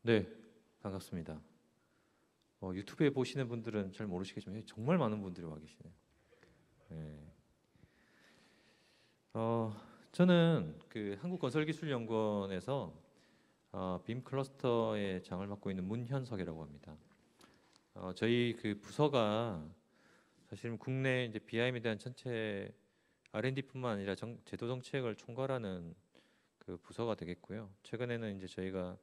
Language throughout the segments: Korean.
네, 반갑습니다. 유튜브에 보시는 분들은 잘 모르시겠지만 정말 많은 분들이 와 계시네요. 네. 어, 저는 그 한국건설기술연구원에서 빔 클러스터의 장을 맡고 있는 문현석이라고 합니다. 저희 그 부서가 사실은 국내 이제 BIM에 대한 전체 R&D뿐만 아니라 제도 정책을 총괄하는 그 부서가 되겠고요. 최근에는 이제 저희가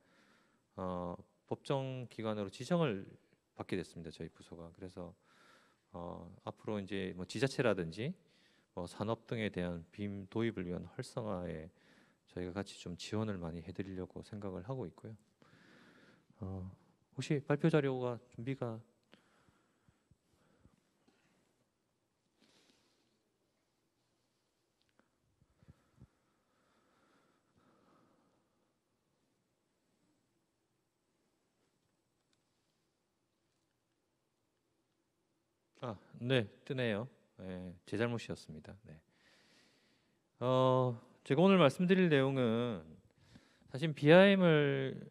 어, 법정 기관으로 지정을 받게 됐습니다. 저희 부서가. 그래서 앞으로 이제 뭐 지자체라든지 뭐 산업 등에 대한 빔 도입을 위한 활성화에 저희가 같이 좀 지원을 많이 해드리려고 생각을 하고 있고요. 어, 혹시 발표 자료가 준비가 네, 뜨네요. 네, 제 잘못이었습니다. 네. 제가 오늘 말씀드릴 내용은 사실 BIM을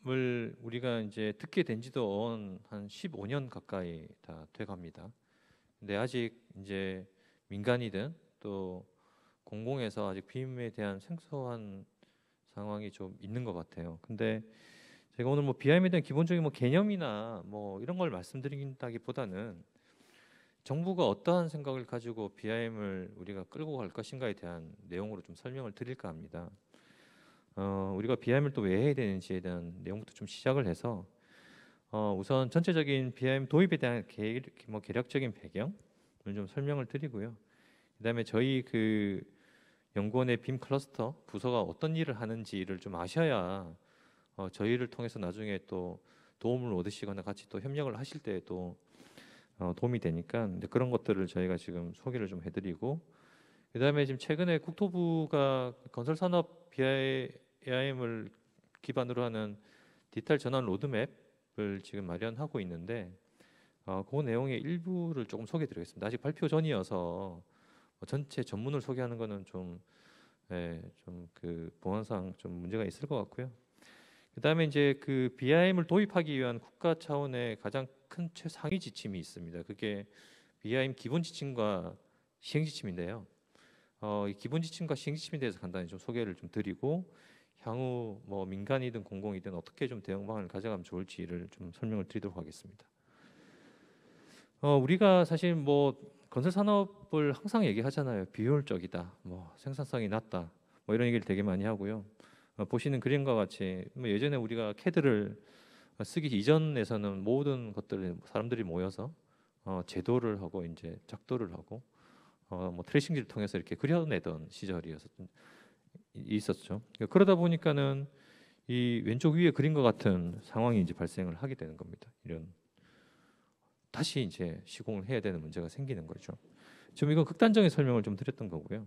우리가 이제 듣게 된 지도 한 15년 가까이 다 돼갑니다. 근데 아직 이제 민간이든 또 공공에서 아직 빔에 대한 생소한 상황이 좀 있는 것 같아요. 근데 제가 오늘 뭐 BIM에 대한 기본적인 뭐 개념이나 뭐 이런 걸 말씀드린다기보다는 정부가 어떠한 생각을 가지고 BIM을 우리가 끌고 갈 것인가에 대한 내용으로 좀 설명을 드릴까 합니다. 우리가 BIM을 또 왜 해야 되는지에 대한 내용부터 좀 시작을 해서 우선 전체적인 BIM 도입에 대한 뭐 개략적인 배경을 좀 설명을 드리고요. 그다음에 저희 그 연구원의 빔 클러스터 부서가 어떤 일을 하는지를 좀 아셔야 저희를 통해서 나중에 또 도움을 얻으시거나 같이 또 협력을 하실 때에도 도움이 되니까 근데 그런 것들을 저희가 지금 소개를 좀 해드리고 그다음에 지금 최근에 국토부가 건설 산업 BIM을 기반으로 하는 디지털 전환 로드맵을 지금 마련하고 있는데 그 내용의 일부를 조금 소개드리겠습니다. 아직 발표 전이어서 전체 전문을 소개하는 거는 좀 예, 좀그 보안상 좀 문제가 있을 것 같고요. 그다음에 이제 그 BIM을 도입하기 위한 국가 차원의 가장 큰 최상위 지침이 있습니다. 그게 BIM 기본 지침과 시행 지침인데요. 이 기본 지침과 시행 지침에 대해서 간단히 좀 소개를 좀 드리고 향후 뭐 민간이든 공공이든 어떻게 좀 대응 방안을 가져가면 좋을지를 좀 설명을 드리도록 하겠습니다. 우리가 사실 뭐 건설 산업을 항상 얘기하잖아요. 비효율적이다, 뭐 생산성이 낮다, 뭐 이런 얘기를 되게 많이 하고요. 보시는 그림과 같이 뭐 예전에 우리가 캐드를 쓰기 이전에서는 모든 것들을 사람들이 모여서 제도를 하고 이제 작도를 하고 뭐 트레이싱지를 통해서 이렇게 그려내던 있었죠. 그러다 보니까는 이 왼쪽 위에 그림과 같은 상황이 이제 발생을 하게 되는 겁니다. 이런 다시 이제 시공을 해야 되는 문제가 생기는 거죠. 좀 이건 극단적인 설명을 좀 드렸던 거고요.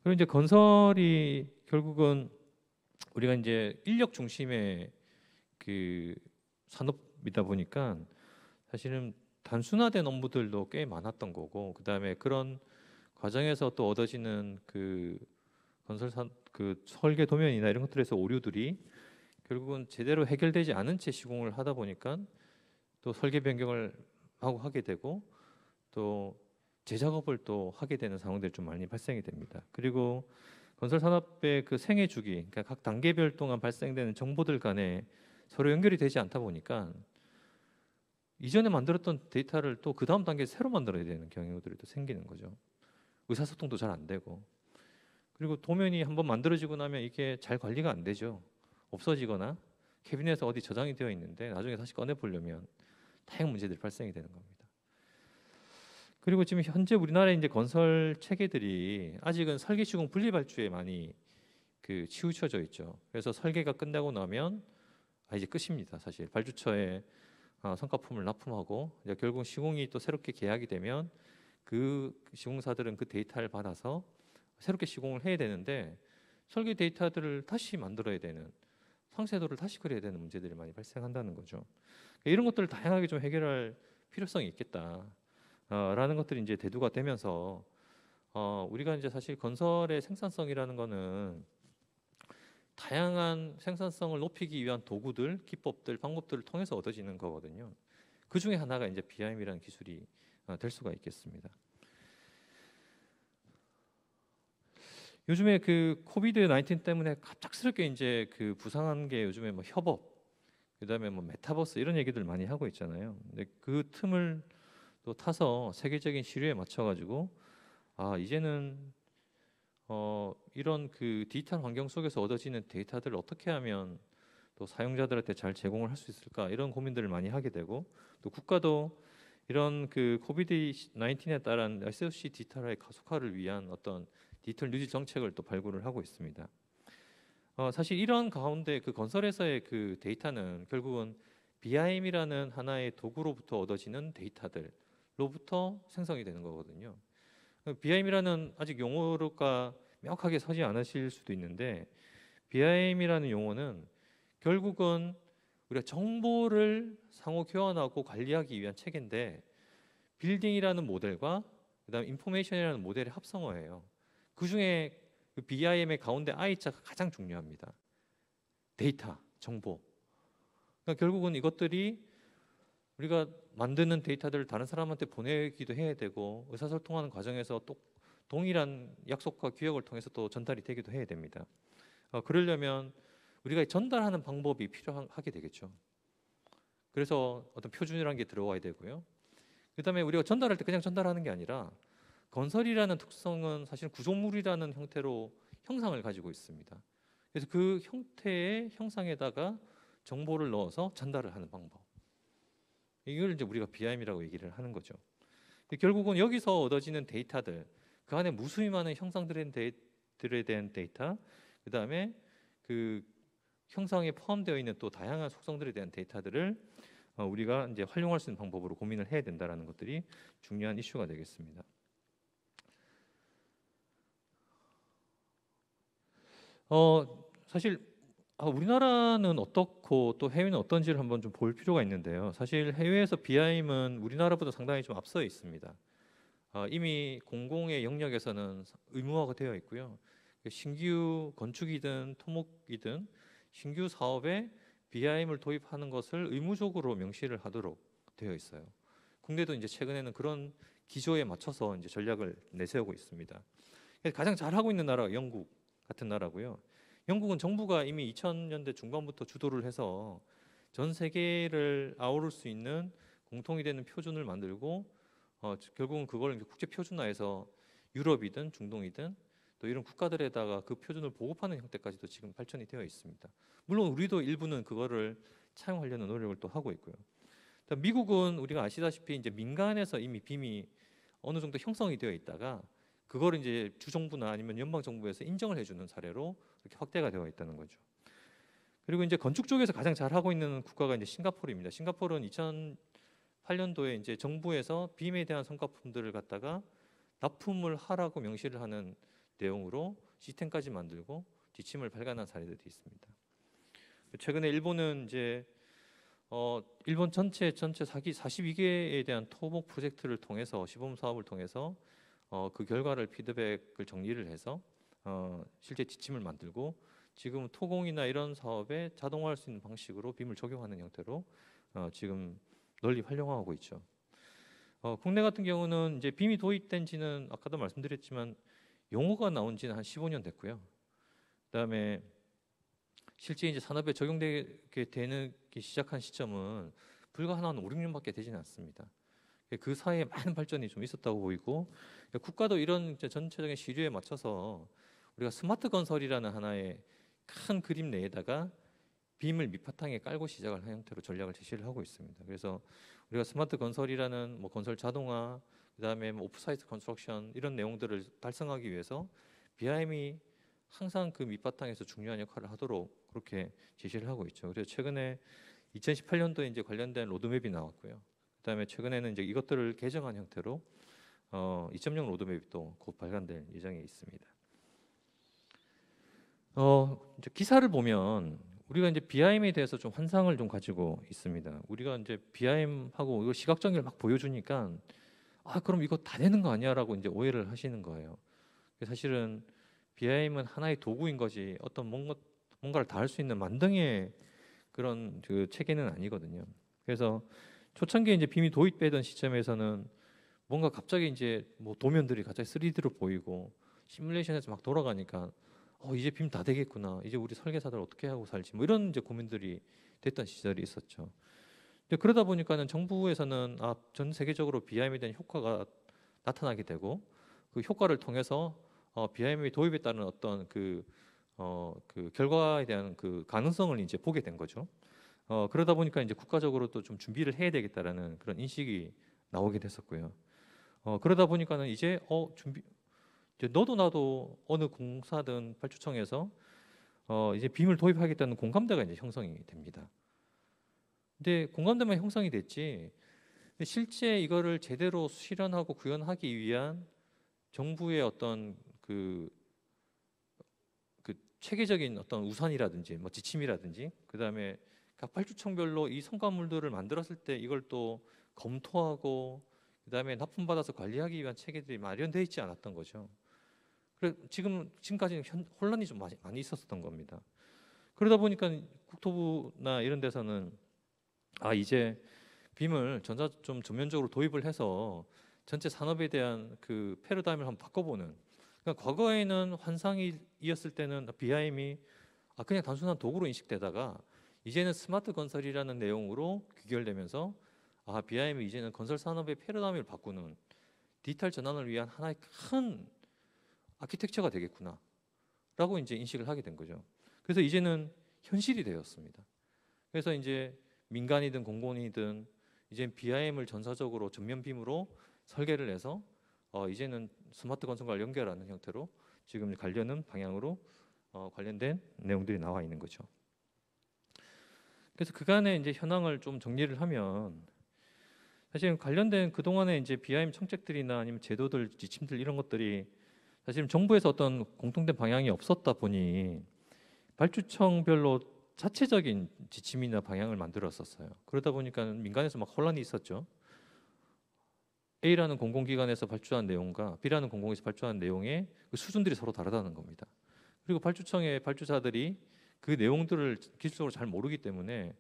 그리고 이제 건설이 결국은 우리가 이제 인력 중심의 그 산업이다 보니까 사실은 단순화된 업무들도 꽤 많았던 거고 그다음에 그런 과정에서 또 얻어지는 그 건설산 그 설계 도면이나 이런 것들에서 오류들이 결국은 제대로 해결되지 않은 채 시공을 하다 보니까 또 설계 변경을 하게 되고 또 재작업을 또 하게 되는 상황들이 좀 많이 발생이 됩니다. 그리고 건설 산업의 그 생애 주기, 그러니까 각 단계별 동안 발생되는 정보들 간에 서로 연결이 되지 않다 보니까 이전에 만들었던 데이터를 또 그 다음 단계에 새로 만들어야 되는 경우들이 또 생기는 거죠. 의사소통도 잘 안 되고 그리고 도면이 한번 만들어지고 나면 이게 잘 관리가 안 되죠. 없어지거나 캐비넷에 어디 저장이 되어 있는데 나중에 다시 꺼내 보려면 다양한 문제들이 발생이 되는 겁니다. 그리고 지금 현재 우리나라의 이제 건설 체계들이 아직은 설계 시공 분리 발주에 많이 그 치우쳐져 있죠. 그래서 설계가 끝나고 나면 이제 끝입니다. 사실 발주처에 성과품을 납품하고 이제 결국 시공이 또 새롭게 계약이 되면 그 시공사들은 그 데이터를 받아서 새롭게 시공을 해야 되는데 설계 데이터들을 다시 만들어야 되는 상세도를 다시 그려야 되는 문제들이 많이 발생한다는 거죠. 이런 것들을 다양하게 좀 해결할 필요성이 있겠다. 라는 것들이 이제 대두가 되면서 우리가 이제 사실 건설의 생산성이라는 거는 다양한 생산성을 높이기 위한 도구들, 기법들, 방법들을 통해서 얻어지는 거거든요. 그 중에 하나가 이제 BIM이라는 기술이 될 수가 있겠습니다. 요즘에 그 코비드 19 때문에 갑작스럽게 이제 그 부상한 게 요즘에 뭐 협업, 그다음에 뭐 메타버스 이런 얘기들 많이 하고 있잖아요. 근데 그 틈을 또 타서 세계적인 시류에 맞춰가지고 이제는 이런 그 디지털 환경 속에서 얻어지는 데이터들을 어떻게 하면 또 사용자들한테 잘 제공을 할 수 있을까 이런 고민들을 많이 하게 되고 또 국가도 이런 그 코비드 19에 따른 SOC 디지털화의 가속화를 위한 어떤 디지털 뉴딜 정책을 또 발굴을 하고 있습니다. 사실 이런 가운데 그 건설에서의 그 데이터는 결국은 BIM이라는 하나의 도구로부터 얻어지는 데이터들로부터 생성이 되는 거거든요. BIM이라는 아직 용어가 명확하게 서지 않으실 수도 있는데 BIM이라는 용어는 결국은 우리가 정보를 상호 교환하고 관리하기 위한 체계인데 빌딩이라는 모델과 그다음 인포메이션이라는 모델의 합성어예요. 그 중에 그 BIM의 가운데 I자가 가장 중요합니다. 데이터, 정보. 그러니까 결국은 이것들이 우리가 만드는 데이터들을 다른 사람한테 보내기도 해야 되고 의사소통하는 과정에서 또 동일한 약속과 규약을 통해서 또 전달이 되기도 해야 됩니다. 그러려면 우리가 전달하는 방법이 필요하게 되겠죠. 그래서 어떤 표준이라는 게 들어와야 되고요. 그다음에 우리가 전달할 때 그냥 전달하는 게 아니라 건설이라는 특성은 사실 구조물이라는 형태로 형상을 가지고 있습니다. 그래서 그 형태의 형상에다가 정보를 넣어서 전달을 하는 방법. 이걸 이제 우리가 BIM이라고 얘기를 하는 거죠. 결국은 여기서 얻어지는 데이터들, 그 안에 무수히 많은 형상들에 대한 데이터, 그 다음에 그 형상에 포함되어 있는 또 다양한 속성들에 대한 데이터들을 우리가 이제 활용할 수 있는 방법으로 고민을 해야 된다라는 것들이 중요한 이슈가 되겠습니다. 사실 우리나라는 어떻고 또 해외는 어떤지를 한번 좀 볼 필요가 있는데요. 사실 해외에서 BIM은 우리나라보다 상당히 좀 앞서 있습니다. 이미 공공의 영역에서는 의무화가 되어 있고요. 신규 건축이든 토목이든 신규 사업에 BIM을 도입하는 것을 의무적으로 명시를 하도록 되어 있어요. 국내도 이제 최근에는 그런 기조에 맞춰서 이제 전략을 내세우고 있습니다. 가장 잘하고 있는 나라가 영국 같은 나라고요. 영국은 정부가 이미 2000년대 중반부터 주도를 해서 전 세계를 아우를 수 있는 공통이 되는 표준을 만들고 결국은 그걸 국제 표준화해서 유럽이든 중동이든 또 이런 국가들에다가 그 표준을 보급하는 형태까지도 지금 발전이 되어 있습니다. 물론 우리도 일부는 그거를 차용하려는 노력을 또 하고 있고요. 미국은 우리가 아시다시피 이제 민간에서 이미 빔이 어느 정도 형성이 되어 있다가 그거를 이제 주정부나 아니면 연방 정부에서 인정을 해주는 사례로 이렇게 확대가 되어 있다는 거죠. 그리고 이제 건축 쪽에서 가장 잘 하고 있는 국가가 이제 싱가포르입니다. 싱가포르는 2008년도에 이제 정부에서 빔에 대한 성과품들을 갖다가 납품을 하라고 명시를 하는 내용으로 시스템까지 만들고 지침을 발간한 사례들이 있습니다. 최근에 일본은 이제 일본 전체 42개에 대한 토목 프로젝트를 통해서 시범 사업을 통해서 그 결과를 피드백을 정리를 해서 실제 지침을 만들고 지금 토공이나 이런 사업에 자동화할 수 있는 방식으로 빔을 적용하는 형태로 지금 널리 활용하고 있죠. 국내 같은 경우는 이제 빔이 도입된 지는 아까도 말씀드렸지만 용어가 나온 지는 한 15년 됐고요. 그다음에 실제 이제 산업에 적용되게 되는 게 시작한 시점은 불과 한 5, 6년밖에 되지는 않습니다. 그 사이에 많은 발전이 좀 있었다고 보이고 국가도 이런 이제 전체적인 시류에 맞춰서 우리가 스마트 건설이라는 하나의 큰 그림 내에다가 빔을 밑바탕에 깔고 시작을 한 형태로 전략을 제시를 하고 있습니다. 그래서 우리가 스마트 건설이라는 뭐 건설 자동화, 그다음에 뭐 오프사이트 컨스트럭션 이런 내용들을 달성하기 위해서 BIM이 항상 그 밑바탕에서 중요한 역할을 하도록 그렇게 제시를 하고 있죠. 그래서 최근에 2018년도에 이제 관련된 로드맵이 나왔고요. 그다음에 최근에는 이제 이것들을 개정한 형태로 2.0 로드맵이 또 곧 발간될 예정에 있습니다. 이제 기사를 보면 우리가 이제 BIM에 대해서 좀 환상을 좀 가지고 있습니다. 우리가 이제 BIM하고 이거 시각정의를 막 보여주니까 그럼 이거 다 되는 거 아니야라고 이제 오해를 하시는 거예요. 사실은 BIM은 하나의 도구인 거지 어떤 뭔가를 다 할 수 있는 만등의 그런 그 체계는 아니거든요. 그래서 초창기에 이제 빔이 도입되던 시점에서는 뭔가 갑자기 이제 뭐 도면들이 갑자기 3D로 보이고 시뮬레이션에서 막 돌아가니까 이제 빔 다 되겠구나. 이제 우리 설계사들 어떻게 하고 살지 뭐 이런 이제 고민들이 됐던 시절이 있었죠. 근데 그러다 보니까는 정부에서는 전 세계적으로 BIM에 대한 효과가 나타나게 되고 그 효과를 통해서 BIM 도입에 따른 어떤 그 결과에 대한 그 가능성을 이제 보게 된 거죠. 그러다 보니까 이제 국가적으로 또 좀 준비를 해야 되겠다라는 그런 인식이 나오게 됐었고요. 그러다 보니까는 이제 준비 이제 너도 나도 어느 공사든 발주청에서 이제 빔을 도입하겠다는 공감대가 이제 형성이 됩니다. 근데 공감대만 형성이 됐지 근데 실제 이거를 제대로 실현하고 구현하기 위한 정부의 어떤 그 체계적인 어떤 우산이라든지 뭐 지침이라든지 그다음에 각 발주청별로 이 성과물들을 만들었을 때 이걸 또 검토하고 그다음에 납품받아서 관리하기 위한 체계들이 마련되어 있지 않았던 거죠. 그래 지금까지는 혼란이 좀 많이 있었던 겁니다. 그러다 보니까 국토부나 이런 데서는 이제 빔을 좀 전면적으로 도입을 해서 전체 산업에 대한 그 패러다임을 한번 바꿔보는. 그러니까 과거에는 환상이었을 때는 BIM이 그냥 단순한 도구로 인식되다가 이제는 스마트 건설이라는 내용으로 귀결되면서 BIM이 이제는 건설 산업의 패러다임을 바꾸는 디지털 전환을 위한 하나의 큰 아키텍처가 되겠구나라고 이제 인식을 하게 된 거죠. 그래서 이제는 현실이 되었습니다. 그래서 이제 민간이든 공공이든 이제 BIM을 전사적으로 전면빔으로 설계를 해서 이제는 스마트 건설과 연결하는 형태로 지금 관련은 방향으로 관련된 내용들이 나와 있는 거죠. 그래서 그간의 이제 현황을 좀 정리를 하면 사실 관련된 그동안의 이제 BIM 정책들이나 아니면 제도들, 지침들 이런 것들이 사실은 정부에서 어떤 공통된 방향이 없었다 보니 발주청별로 자체적인 지침이나 방향을 만들었었어요. 그러다 보니까 민간에서 막 혼란이 있었죠. A라는 공공기관에서 발주한 내용과 B라는 공공에서 발주한 내용의 그 수준들이 서로 다르다는 겁니다. 그리고 발주청의 발주자들이 그 내용들을 기술적으로 잘 모르기 때문에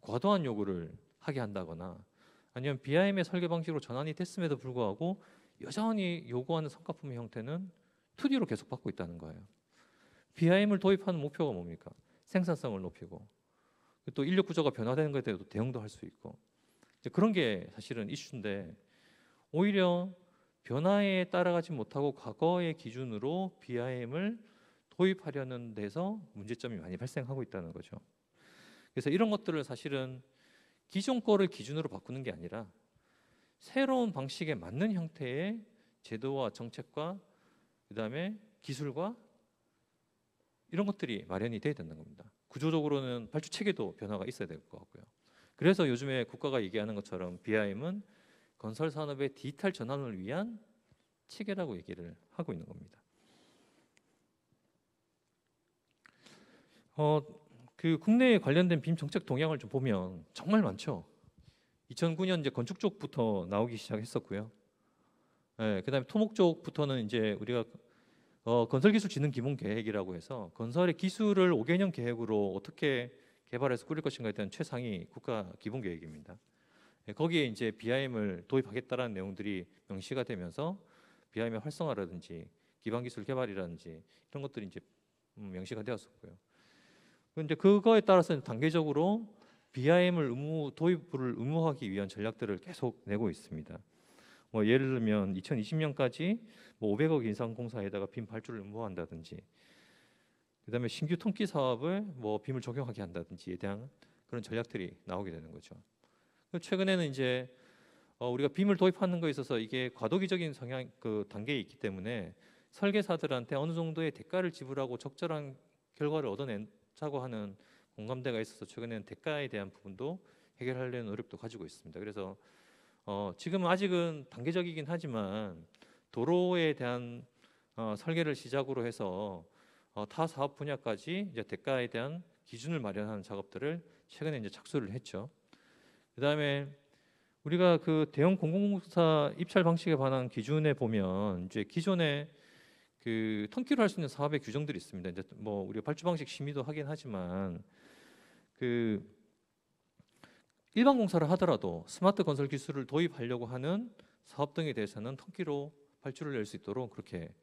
과도한 요구를 하게 한다거나 아니면 BIM의 설계 방식으로 전환이 됐음에도 불구하고 여전히 요구하는 성과품의 형태는 2D로 계속 받고 있다는 거예요. BIM을 도입하는 목표가 뭡니까? 생산성을 높이고 또 인력 구조가 변화되는 것에 대해서 대응도 할 수 있고 그런 게 사실은 이슈인데 오히려 변화에 따라가지 못하고 과거의 기준으로 BIM을 도입하려는 데서 문제점이 많이 발생하고 있다는 거죠. 그래서 이런 것들을 사실은 기존 거를 기준으로 바꾸는 게 아니라 새로운 방식에 맞는 형태의 제도와 정책과 그다음에 기술과 이런 것들이 마련이 돼야 된다는 겁니다. 구조적으로는 발주 체계도 변화가 있어야 될 것 같고요. 그래서 요즘에 국가가 얘기하는 것처럼 BIM은 건설 산업의 디지털 전환을 위한 체계라고 얘기를 하고 있는 겁니다. 그 국내에 관련된 빔 정책 동향을 좀 보면 정말 많죠. 2009년 이제 건축 쪽부터 나오기 시작했었고요. 그다음에 토목 쪽부터는 이제 우리가 건설기술진흥 기본 계획이라고 해서 건설의 기술을 5개년 계획으로 어떻게 개발해서 꾸릴 것인가에 대한 최상위 국가 기본 계획입니다. 거기에 이제 BIM을 도입하겠다라는 내용들이 명시가 되면서 BIM의 활성화라든지 기반 기술 개발이라든지 이런 것들이 이제 명시가 되었었고요. 근데 그거에 따라서 단계적으로 BIM을 도입을 의무화하기 위한 전략들을 계속 내고 있습니다. 뭐 예를 들면 2020년까지 뭐 500억 인상 공사에다가 빔 발주를 의무화한다든지, 그다음에 신규 통기 사업을 뭐 빔을 적용하게 한다든지에 대한 그런 전략들이 나오게 되는 거죠. 최근에는 이제 우리가 빔을 도입하는 거에 있어서 이게 과도기적인 성향 그 단계에 있기 때문에 설계사들한테 어느 정도의 대가를 지불하고 적절한 결과를 얻어내자고 하는 공감대가 있어서 최근에는 대가에 대한 부분도 해결하려는 노력도 가지고 있습니다. 그래서 지금은 아직은 단계적이긴 하지만 도로에 대한 설계를 시작으로 해서 타 사업 분야까지 이제 대가에 대한 기준을 마련하는 작업들을 최근에 이제 착수를 했죠. 그다음에 우리가 그 대형 공공공사 입찰 방식에 관한 기준에 보면 이제 기존에 그 통키로 할 수 있는 사업의 규정들이 있습니다. 이제 뭐 우리가 발주 방식 심의도 하긴 하지만 그 일반 공사를 하더라도 스마트 건설 기술을 도입하려고 하는 사업 등에 대해서는 통키로 발주를 낼 수 있도록 그렇게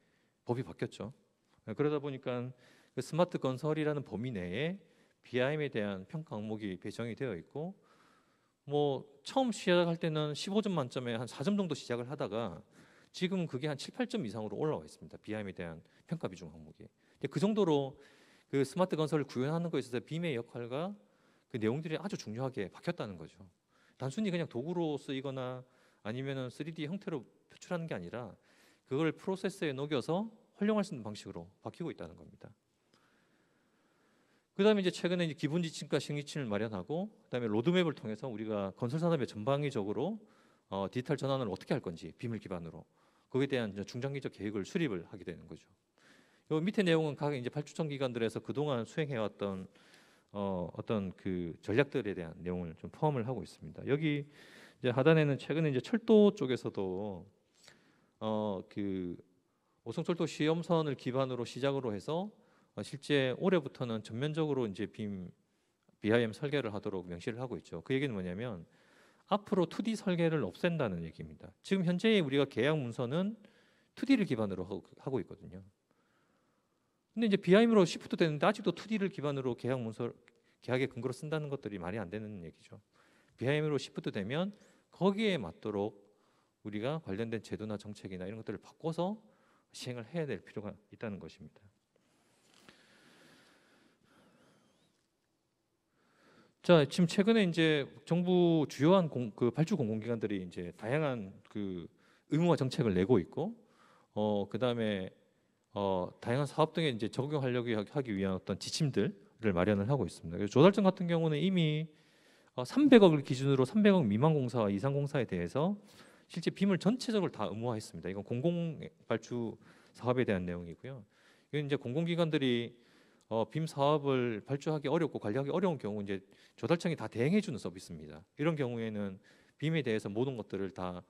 법이 바뀌었죠. 그러다 보니까 그 스마트 건설이라는 범위 내에 BIM에 대한 평가 항목이 배정이 되어 있고, 뭐 처음 시작할 때는 15점 만점에 한 4점 정도 시작을 하다가 지금은 그게 한 7, 8점 이상으로 올라와 있습니다. BIM에 대한 평가 비중 항목이. 근데 그 정도로 그 스마트 건설을 구현하는 것에 있어서 빔의 역할과 그 내용들이 아주 중요하게 바뀌었다는 거죠. 단순히 그냥 도구로 쓰이거나 아니면은 3D 형태로 표출하는 게 아니라 그걸 프로세스에 녹여서 활용할 수 있는 방식으로 바뀌고 있다는 겁니다. 그다음에 이제 최근에 이제 기본 지침과 시행지침을 마련하고, 그다음에 로드맵을 통해서 우리가 건설 산업의 전방위적으로 디지털 전환을 어떻게 할 건지 빔을 기반으로 거기에 대한 이제 중장기적 계획을 수립을 하게 되는 거죠. 요 밑에 내용은 각 이제 발주청 기관들에서 그동안 수행해왔던 어떤 그 전략들에 대한 내용을 좀 포함을 하고 있습니다. 여기 이제 하단에는 최근에 이제 철도 쪽에서도 그 오송철도 시험선을 기반으로 시작으로 해서 실제 올해부터는 전면적으로 이제 BIM 설계를 하도록 명시를 하고 있죠. 그 얘기는 뭐냐면 앞으로 2D 설계를 없앤다는 얘기입니다. 지금 현재 우리가 계약 문서는 2D를 기반으로 하고 있거든요. 근데 이제 BIM으로 시프트 되는데 아직도 2D를 기반으로 계약 문서, 계약의 근거로 쓴다는 것들이 말이 안 되는 얘기죠. BIM으로 시프트 되면 거기에 맞도록 우리가 관련된 제도나 정책이나 이런 것들을 바꿔서 시행을 해야 될 필요가 있다는 것입니다. 자, 지금 최근에 이제 정부 주요한 그 발주 공공기관들이 이제 다양한 그 의무화 정책을 내고 있고, 그다음에 다양한 사업 등에 이제 적용하려고 하기 위한 어떤 지침들을 마련을 하고 있습니다. 그래서 조달청 같은 경우는 이미 300억을 기준으로 300억 미만 공사와 이상 공사에 대해서 실제 빔을 전체적으로 다 의무화했습니다. 이건 공공 발주 사업에 대한 내용이고요. 이건 이제 공공기관들이 빔 사업을 발주하기 어렵고 관리하기 어려운 경우 이제 조달청이 다 대행해 주는 서비스입니다. 이런 경우에는 빔에 대해서 모든 것들을 다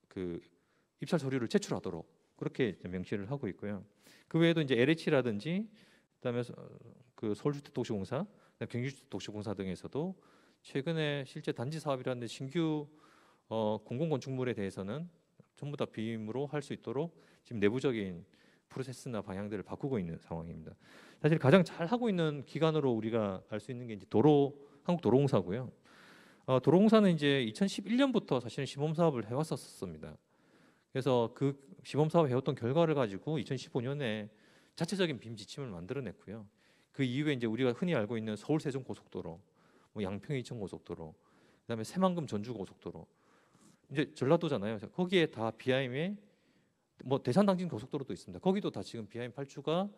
그 입찰 서류를 제출하도록 그렇게 명시를 하고 있고요. 그 외에도 이제 LH라든지 그다음에 그 서울주택도시공사, 경기주택도시공사 등에서도 최근에 실제 단지 사업이라는 신규 공공건축물에 대해서는 전부 다 빔으로 할 수 있도록 지금 내부적인 프로세스나 방향들을 바꾸고 있는 상황입니다. 사실 가장 잘 하고 있는 기관으로 우리가 알 수 있는 게 이제 한국도로공사고요. 도로공사는 이제 2011년부터 사실은 시범 사업을 해왔었습니다. 그래서 그 시범 사업 해왔던 결과를 가지고 2015년에 자체적인 빔 지침을 만들어냈고요. 그 이후에 이제 우리가 흔히 알고 있는 서울 세종 고속도로, 뭐 양평 이천 고속도로, 그다음에 새만금 전주 고속도로, 이제 전라도잖아요. 거기에 다 BIM에 뭐 대산 당진 고속도로도 있습니다. 거기도 다 지금 BIM 발주가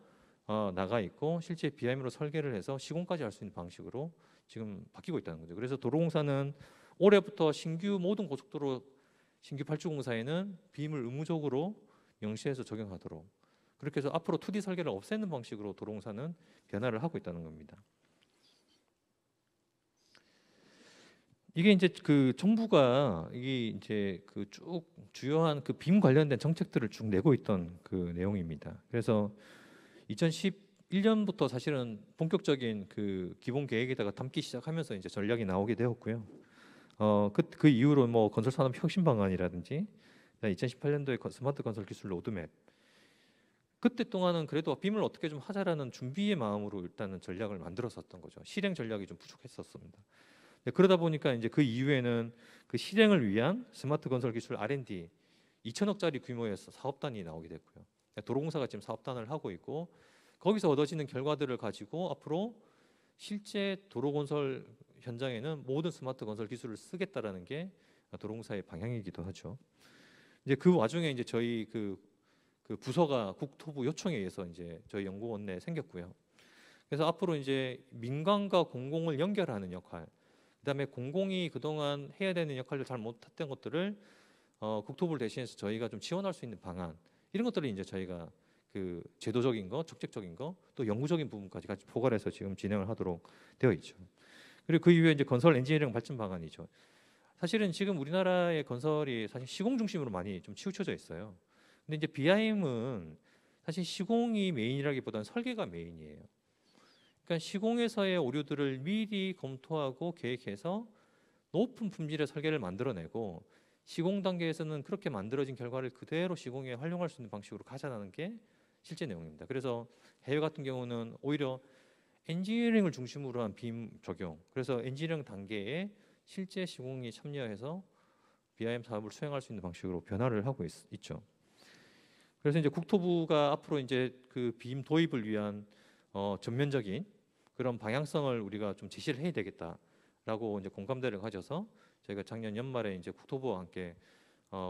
나가 있고 실제 BIM으로 설계를 해서 시공까지 할 수 있는 방식으로 지금 바뀌고 있다는 거죠. 그래서 도로공사는 올해부터 신규 모든 고속도로 신규 발주 공사에는 빔을 의무적으로 명시해서 적용하도록 그렇게 해서 앞으로 2D 설계를 없애는 방식으로 도로공사는 변화를 하고 있다는 겁니다. 이게 이제 그 정부가 이게 이제 그 쭉 주요한 그 빔 관련된 정책들을 쭉 내고 있던 그 내용입니다. 그래서 2011년부터 사실은 본격적인 그 기본 계획에다가 담기 시작하면서 이제 전략이 나오게 되었고요. 그 이후로 뭐 건설 산업 혁신 방안이라든지 2018년도에 스마트 건설 기술 로드맵 그때 동안은 그래도 빔을 어떻게 좀 하자라는 준비의 마음으로 일단은 전략을 만들었었던 거죠. 실행 전략이 좀 부족했었습니다. 그러다 보니까 이제 그 이후에는 그 실행을 위한 스마트 건설 기술 R&D 2천억짜리 규모의 사업단이 나오게 됐고요. 도로공사가 지금 사업단을 하고 있고 거기서 얻어지는 결과들을 가지고 앞으로 실제 도로 건설 현장에는 모든 스마트 건설 기술을 쓰겠다라는 게 도로공사의 방향이기도 하죠. 이제 그 와중에 이제 저희 그 부서가 국토부 요청에 의해서 이제 저희 연구원 내에 생겼고요. 그래서 앞으로 이제 민간과 공공을 연결하는 역할, 그다음에 공공이 그동안 해야 되는 역할을 잘 못했던 것들을 국토부를 대신해서 저희가 좀 지원할 수 있는 방안 이런 것들을 이제 저희가 그 제도적인 거, 정책적인 거, 또 연구적인 부분까지 같이 포괄해서 지금 진행을 하도록 되어 있죠. 그리고 그 이후에 이제 건설 엔지니어링 발전 방안이죠. 사실은 지금 우리나라의 건설이 사실 시공 중심으로 많이 좀 치우쳐져 있어요. 근데 이제 BIM은 사실 시공이 메인이라기보다는 설계가 메인이에요. 그러니까 시공에서의 오류들을 미리 검토하고 계획해서 높은 품질의 설계를 만들어내고 시공 단계에서는 그렇게 만들어진 결과를 그대로 시공에 활용할 수 있는 방식으로 가져가는 게 실제 내용입니다. 그래서 해외 같은 경우는 오히려 엔지니어링을 중심으로 한 빔 적용, 그래서 엔지니어링 단계에 실제 시공이 참여해서 BIM 사업을 수행할 수 있는 방식으로 변화를 하고 있죠. 그래서 이제 국토부가 앞으로 이제 그 빔 도입을 위한 전면적인 그런 방향성을 우리가 좀 제시를 해야 되겠다라고 이제 공감대를 가져서 저희가 작년 연말에 이제 국토부와 함께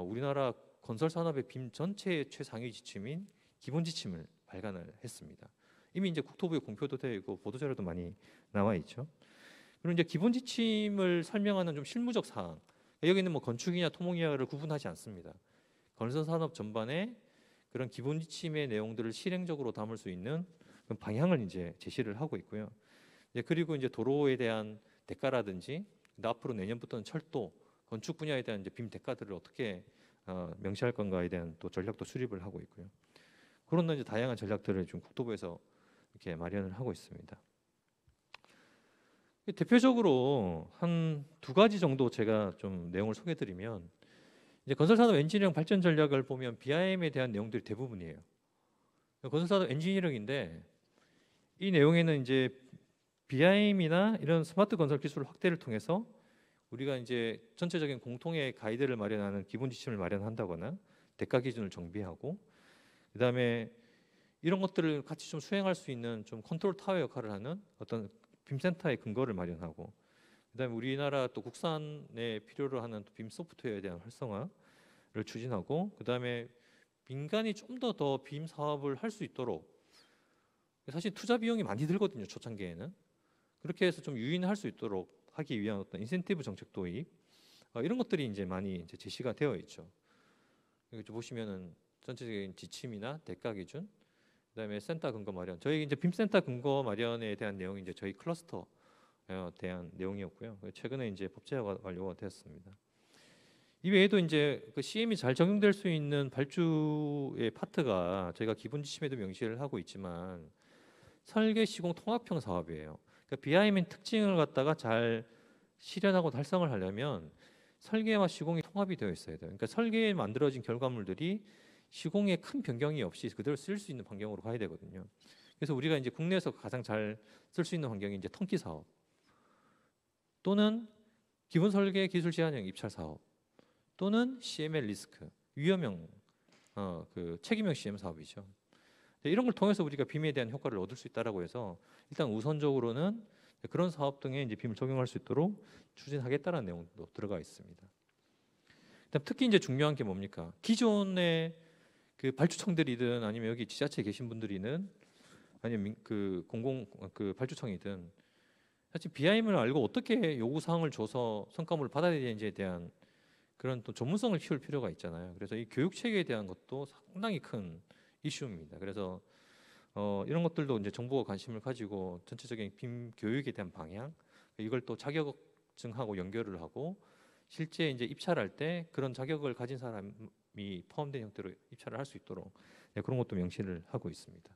우리나라 건설 산업의 빔 전체의 최상위 지침인 기본 지침을 발간을 했습니다. 이미 이제 국토부에 공표도 되어 있고 보도 자료도 많이 나와 있죠. 그리고 이제 기본 지침을 설명하는 좀 실무적 사항, 여기는 뭐 건축이냐 토목이냐를 구분하지 않습니다. 건설 산업 전반에 그런 기본 지침의 내용들을 실행적으로 담을 수 있는 그런 방향을 이제 제시를 하고 있고요. 그리고 이제 도로에 대한 대가라든지 앞으로 내년부터는 철도, 건축 분야에 대한 이제 빔 대가들을 어떻게 명시할 건가에 대한 또 전략도 수립을 하고 있고요. 그런 이제 다양한 전략들을 좀 국토부에서 이렇게 마련을 하고 있습니다. 대표적으로 한 두 가지 정도 제가 좀 내용을 소개드리면, 이제 건설산업 엔지니어링 발전 전략을 보면 BIM에 대한 내용들이 대부분이에요. 건설산업 엔지니어링인데 이 내용에는 이제 BIM이나 이런 스마트 건설 기술 확대를 통해서 우리가 이제 전체적인 공통의 가이드를 마련하는 기본 지침을 마련한다거나 대가 기준을 정비하고, 그다음에 이런 것들을 같이 좀 수행할 수 있는 좀 컨트롤 타워 역할을 하는 어떤 빔 센터의 근거를 마련하고, 그다음에 우리나라 또 국산에 필요로 하는 빔 소프트웨어에 대한 활성화를 추진하고, 그다음에 민간이 좀 더 빔 사업을 할 수 있도록, 사실 투자 비용이 많이 들거든요, 초창기에는. 그렇게 해서 좀 유인할 수 있도록 하기 위한 어떤 인센티브 정책 도입, 이런 것들이 이제 많이 이제 제시가 되어 있죠. 여기 보시면은 전체적인 지침이나 대가 기준, 그다음에 센터 근거 마련. 저희 이제 빔 센터 근거 마련에 대한 내용이 이제 저희 클러스터에 대한 내용이었고요. 최근에 이제 법제화가 완료가 되었습니다. 이 외에도 이제 그 CM이 잘 적용될 수 있는 발주의 파트가 저희가 기본 지침에도 명시를 하고 있지만 설계 시공 통합형 사업이에요. 그러니까 BIM의 특징을 갖다가 잘 실현하고 달성을 하려면 설계와 시공이 통합이 되어 있어야 돼요. 그러니까 설계에 만들어진 결과물들이 시공에 큰 변경이 없이 그대로 쓸 수 있는 환경으로 가야 되거든요. 그래서 우리가 이제 국내에서 가장 잘 쓸 수 있는 환경이 이제 턴키 사업 또는 기본 설계 기술 제한형 입찰 사업 또는 CML 리스크 위험형 그 책임형 CM 사업이죠. 이런 걸 통해서 우리가 빔에 대한 효과를 얻을 수 있다라고 해서 일단 우선적으로는 그런 사업 등에 이제 빔을 적용할 수 있도록 추진하겠다는 내용도 들어가 있습니다. 특히 이제 중요한 게 뭡니까? 기존의 그 발주청들이든 아니면 여기 지자체에 계신 분들이든 아니면 그 공공 그 발주청이든 사실 BIM을 알고 어떻게 요구 사항을 줘서 성과물을 받아야 되는지에 대한 그런 또 전문성을 키울 필요가 있잖아요. 그래서 이 교육 체계에 대한 것도 상당히 큰 이슈입니다. 그래서 이런 것들도 이제 정부가 관심을 가지고 전체적인 빔 교육에 대한 방향, 이걸 또 자격증하고 연결을 하고 실제 이제 입찰할 때 그런 자격을 가진 사람이 포함된 형태로 입찰을 할 수 있도록 그런 것도 명시를 하고 있습니다.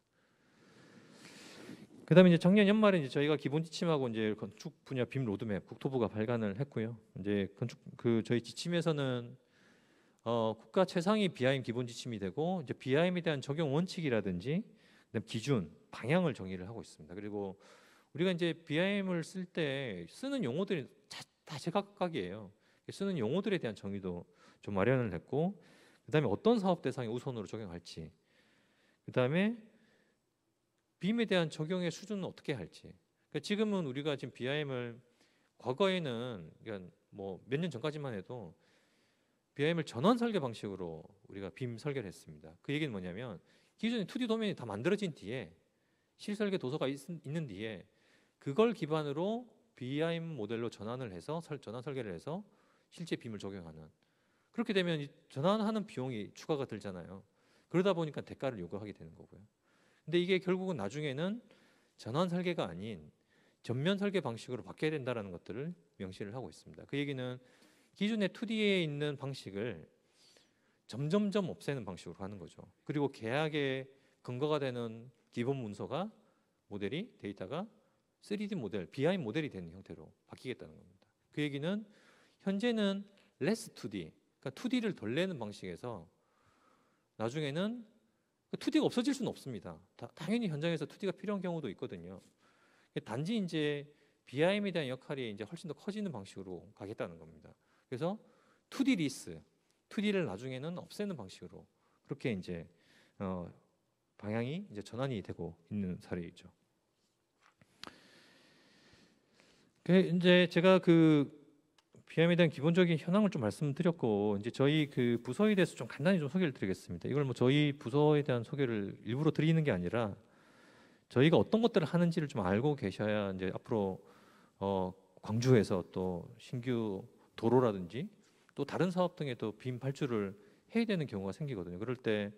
그다음에 이제 작년 연말에 이제 저희가 기본 지침하고 이제 건축 분야 빔 로드맵 국토부가 발간을 했고요. 이제 건축 그 저희 지침에서는 국가 최상위 BIM 기본 지침이 되고 이제 BIM에 대한 적용 원칙이라든지 그다음 기준, 방향을 정의를 하고 있습니다. 그리고 우리가 이제 BIM을 쓸 때 쓰는 용어들이 다 제각각이에요. 쓰는 용어들에 대한 정의도 좀 마련을 했고, 그다음에 어떤 사업 대상에 우선으로 적용할지, 그다음에 빔에 대한 적용의 수준은 어떻게 할지. 그러니까 지금은 우리가 지금 BIM을 과거에는 그러니까 뭐 몇 년 전까지만 해도 BIM을 전원 설계 방식으로 우리가 빔 설계를 했습니다. 그 얘기는 뭐냐면 기존의 2D 도면이 다 만들어진 뒤에 실설계 도서가 있는 뒤에 그걸 기반으로 BIM 모델로 전환을 해서 전환 설계를 해서 실제 빔을 적용하는, 그렇게 되면 전환하는 비용이 추가가 들잖아요. 그러다 보니까 대가를 요구하게 되는 거고요. 근데 이게 결국은 나중에는 전환 설계가 아닌 전면 설계 방식으로 바뀌어야 된다는 것들을 명시를 하고 있습니다. 그 얘기는 기존의 2D에 있는 방식을 점점점 없애는 방식으로 가는 거죠. 그리고 계약의 근거가 되는 기본 문서가 모델이 데이터가 3D 모델, BIM 모델이 되는 형태로 바뀌겠다는 겁니다. 그 얘기는 현재는 less 2D, 그러니까 2D를 덜 내는 방식에서 나중에는 2D가 없어질 수는 없습니다. 당연히 현장에서 2D가 필요한 경우도 있거든요. 단지 이제 BIM에 대한 역할이 이제 훨씬 더 커지는 방식으로 가겠다는 겁니다. 그래서 2D 리스, 2D를 나중에는 없애는 방식으로 그렇게 이제 방향이 이제 전환이 되고 있는 사례이죠. 이제 제가 그 BIM에 대한 기본적인 현황을 좀 말씀드렸고, 이제 저희 그 부서에 대해서 좀 간단히 좀 소개를 드리겠습니다. 이걸 뭐 저희 부서에 대한 소개를 일부러 드리는 게 아니라 저희가 어떤 것들을 하는지를 좀 알고 계셔야 이제 앞으로 광주에서 또 신규 도로라든지 또 다른 사업 등에도 빔 발주를 해야 되는 경우가 생기거든요. 그럴 때